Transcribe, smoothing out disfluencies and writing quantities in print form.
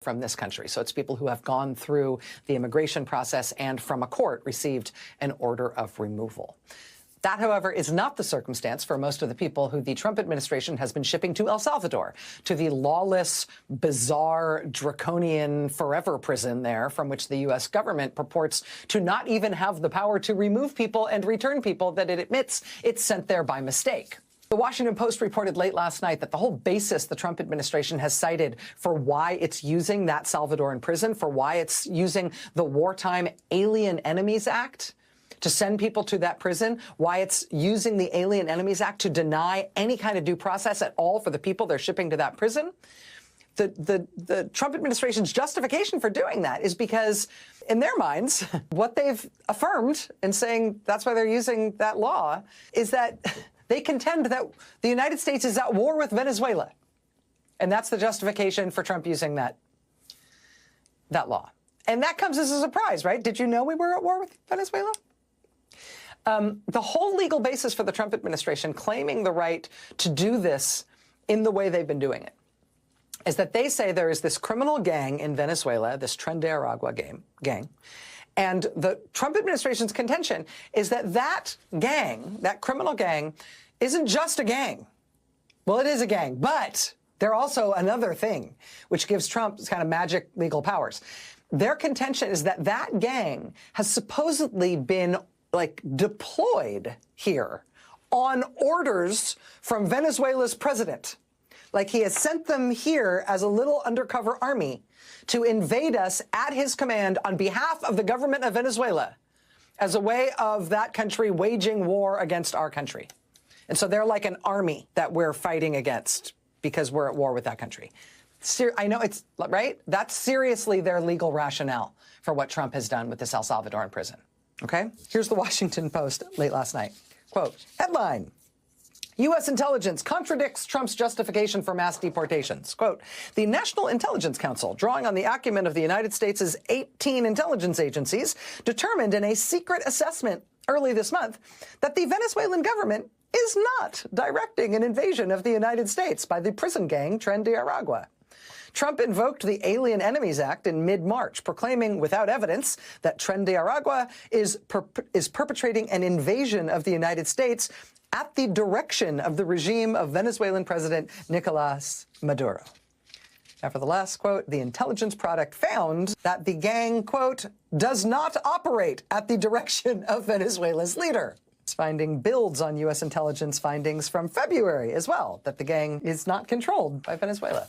from this country. So it's people who have gone through the immigration process and from a court received an order of removal. That, however, is not the circumstance for most of the people who the Trump administration has been shipping to El Salvador, to the lawless, bizarre, draconian forever prison there, from which the U.S. government purports to not even have the power to remove people and return people that it admits it's sent there by mistake. The Washington Post reported late last night that the whole basis the Trump administration has cited for why it's using that Salvadoran prison, for why it's using the Wartime Alien Enemies Act to send people to that prison, why it's using the Alien Enemies Act to deny any kind of due process at all for the people they're shipping to that prison. The Trump administration's justification for doing that is because, in their minds, what they've affirmed in saying that's why they're using that law is that they contend that the United States is at war with Venezuela. And that's the justification for Trump using that law. And that comes as a surprise, right? Did you know we were at war with Venezuela? The whole legal basis for the Trump administration claiming the right to do this in the way they've been doing it is that they say there is this criminal gang in Venezuela, this Tren de Aragua gang, and the Trump administration's contention is that that gang, that criminal gang, isn't just a gang. Well, it is a gang, but they're also another thing, which gives Trump kind of magic legal powers. Their contention is that that gang has supposedly been deployed here on orders from Venezuela's president. Like he has sent them here as a little undercover army to invade us at his command on behalf of the government of Venezuela as a way of that country waging war against our country. And so they're like an army that we're fighting against because we're at war with that country. I know it's right. That's seriously their legal rationale for what Trump has done with this El Salvadoran prison. OK, here's the Washington Post late last night. Quote, headline, U.S. intelligence contradicts Trump's justification for mass deportations. Quote, the National Intelligence Council, drawing on the acumen of the United States' 18 intelligence agencies, determined in a secret assessment early this month that the Venezuelan government is not directing an invasion of the United States by the prison gang Tren de Aragua. Trump invoked the Alien Enemies Act in mid-March, proclaiming without evidence that Tren de Aragua is perpetrating an invasion of the United States at the direction of the regime of Venezuelan President Nicolas Maduro. Nevertheless, quote, the intelligence product found that the gang, quote, does not operate at the direction of Venezuela's leader. This finding builds on U.S. intelligence findings from February as well, that the gang is not controlled by Venezuela.